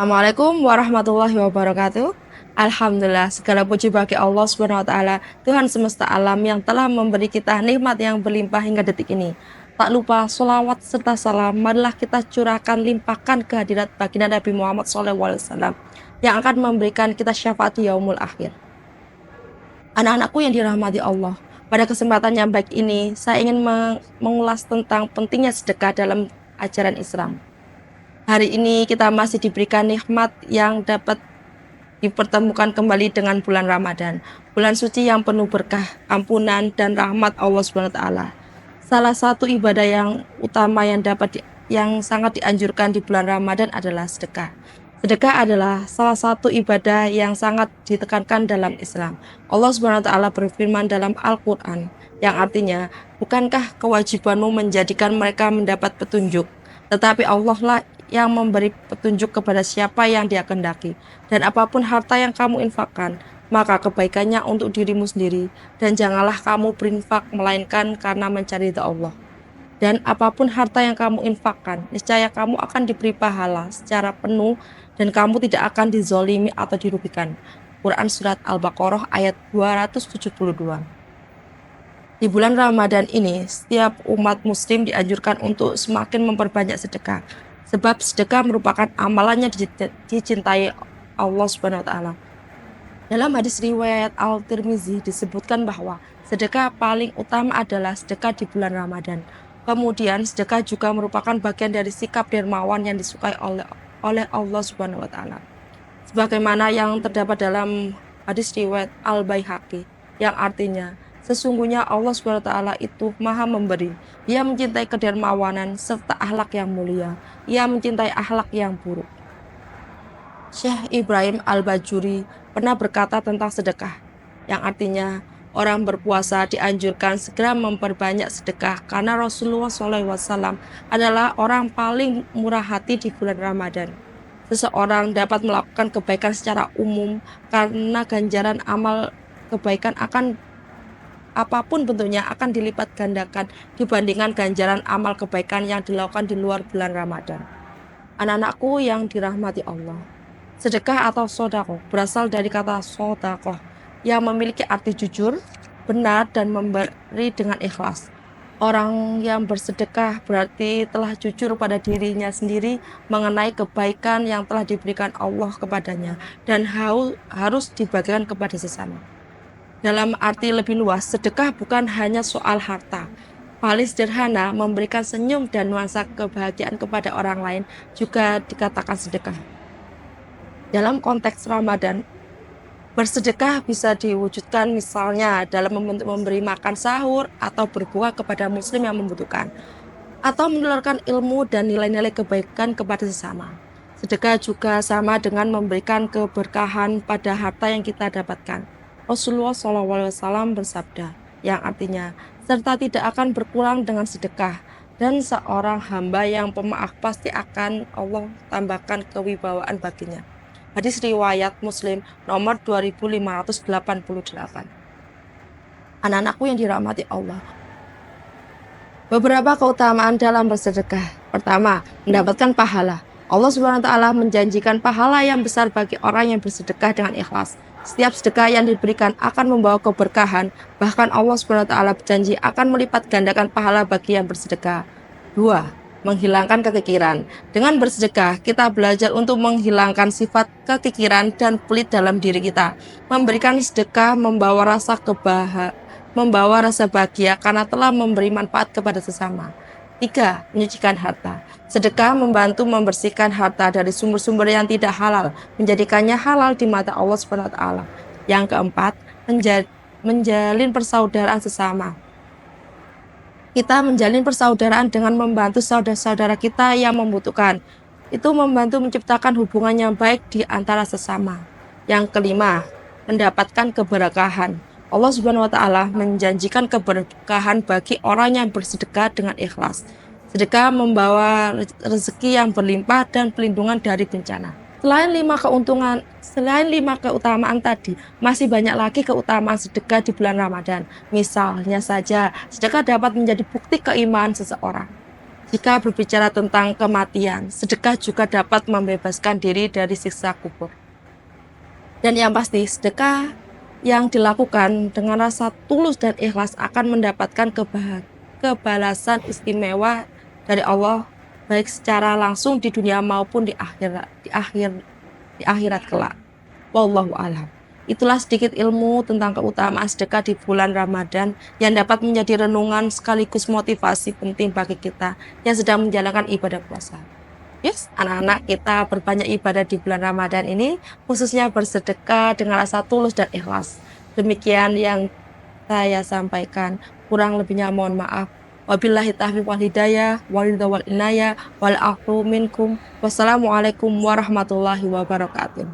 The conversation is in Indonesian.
Assalamualaikum warahmatullahi wabarakatuh. Alhamdulillah, segala puji bagi Allah Subhanahu wa taala, Tuhan semesta alam yang telah memberi kita nikmat yang berlimpah hingga detik ini. Tak lupa sholawat serta salam marilah kita curahkan limpahkan kehadirat baginda Nabi Muhammad SAW yang akan memberikan kita syafaat di yaumul akhir. Anak-anakku yang dirahmati Allah, pada kesempatan yang baik ini saya ingin mengulas tentang pentingnya sedekah dalam ajaran Islam. Hari ini kita masih diberikan nikmat yang dapat dipertemukan kembali dengan bulan Ramadan, bulan suci yang penuh berkah, ampunan dan rahmat Allah Subhanahu wa taala. Salah satu ibadah yang utama yang sangat dianjurkan di bulan Ramadan adalah sedekah. Sedekah adalah salah satu ibadah yang sangat ditekankan dalam Islam. Allah Subhanahu wa taala berfirman dalam Al-Qur'an yang artinya, "Bukankah kewajibanmu menjadikan mereka mendapat petunjuk? Tetapi Allah lah yang memberi petunjuk kepada siapa yang Dia kehendaki. Dan apapun harta yang kamu infakkan, maka kebaikannya untuk dirimu sendiri, dan janganlah kamu berinfak melainkan karena mencari ridha Allah. Dan apapun harta yang kamu infakkan, niscaya kamu akan diberi pahala secara penuh dan kamu tidak akan dizolimi atau dirugikan." Quran Surat Al-Baqarah ayat 272. Di bulan Ramadan ini, setiap umat muslim dianjurkan untuk semakin memperbanyak sedekah. Sebab sedekah merupakan amalan yang dicintai Allah Subhanahu wa taala. Dalam hadis riwayat Al-Tirmizi disebutkan bahwa sedekah paling utama adalah sedekah di bulan Ramadan. Kemudian sedekah juga merupakan bagian dari sikap dermawan yang disukai oleh Allah Subhanahu wa taala. Sebagaimana yang terdapat dalam hadis riwayat Al-Baihaqi yang artinya, sesungguhnya Allah Subhanahu wa taala itu Maha memberi. Ia mencintai kedermawanan serta akhlak yang mulia. Ia mencintai akhlak yang buruk. Syekh Ibrahim Al-Bajuri pernah berkata tentang sedekah, yang artinya orang berpuasa dianjurkan segera memperbanyak sedekah karena Rasulullah SAW adalah orang paling murah hati di bulan Ramadan. Seseorang dapat melakukan kebaikan secara umum karena ganjaran amal kebaikan apapun bentuknya akan dilipat gandakan dibandingkan ganjaran amal kebaikan yang dilakukan di luar bulan Ramadan. Anak-anakku yang dirahmati Allah, sedekah atau sodaqoh berasal dari kata sodaqoh yang memiliki arti jujur, benar, dan memberi dengan ikhlas. Orang yang bersedekah berarti telah jujur pada dirinya sendiri mengenai kebaikan yang telah diberikan Allah kepadanya dan harus dibagikan kepada sesama. Dalam arti lebih luas, sedekah bukan hanya soal harta. Paling sederhana, memberikan senyum dan nuansa kebahagiaan kepada orang lain juga dikatakan sedekah. Dalam konteks Ramadan, bersedekah bisa diwujudkan misalnya dalam memberi makan sahur atau berbuka kepada muslim yang membutuhkan, atau menularkan ilmu dan nilai-nilai kebaikan kepada sesama. Sedekah juga sama dengan memberikan keberkahan pada harta yang kita dapatkan. Rasulullah SAW bersabda, yang artinya, serta tidak akan berkurang dengan sedekah, dan seorang hamba yang pemaaf pasti akan Allah tambahkan kewibawaan baginya. Hadis riwayat Muslim nomor 2588. Anak-anakku yang dirahmati Allah, beberapa keutamaan dalam bersedekah. Pertama, mendapatkan pahala. Allah Subhanahu wa taala menjanjikan pahala yang besar bagi orang yang bersedekah dengan ikhlas. Setiap sedekah yang diberikan akan membawa keberkahan, bahkan Allah Subhanahu wa taala berjanji akan melipat gandakan pahala bagi yang bersedekah. 2. Menghilangkan kekikiran. Dengan bersedekah, kita belajar untuk menghilangkan sifat kekikiran dan pelit dalam diri kita. Memberikan sedekah membawa rasa bahagia karena telah memberi manfaat kepada sesama. 3. Menyucikan harta. Sedekah membantu membersihkan harta dari sumber-sumber yang tidak halal, menjadikannya halal di mata Allah Subhanahu wa taala. Yang keempat, menjalin persaudaraan sesama. Kita menjalin persaudaraan dengan membantu saudara-saudara kita yang membutuhkan. Itu membantu menciptakan hubungan yang baik di antara sesama. Yang kelima, mendapatkan keberkahan. Allah Subhanahu wa taala menjanjikan keberkahan bagi orang yang bersedekah dengan ikhlas. Sedekah membawa rezeki yang berlimpah dan perlindungan dari bencana. Selain lima keutamaan tadi, masih banyak lagi keutamaan sedekah di bulan Ramadan. Misalnya saja, sedekah dapat menjadi bukti keimanan seseorang. Jika berbicara tentang kematian, sedekah juga dapat membebaskan diri dari siksa kubur. Dan yang pasti, sedekah yang dilakukan dengan rasa tulus dan ikhlas akan mendapatkan kebalasan istimewa dari Allah, baik secara langsung di dunia maupun di akhirat kelak. Wallahu a'lam. Itulah sedikit ilmu tentang keutamaan sedekah di bulan Ramadan yang dapat menjadi renungan sekaligus motivasi penting bagi kita yang sedang menjalankan ibadah puasa. Yes, anak-anak kita berbanyak ibadah di bulan Ramadan ini, khususnya bersedekah dengan rasa tulus dan ikhlas. Demikian yang saya sampaikan. Kurang lebihnya mohon maaf. Wabillahi taufiq wal hidayah, walhidayah wal inayah, wal afu minkum. Wassalamualaikum warahmatullahi wabarakatuh.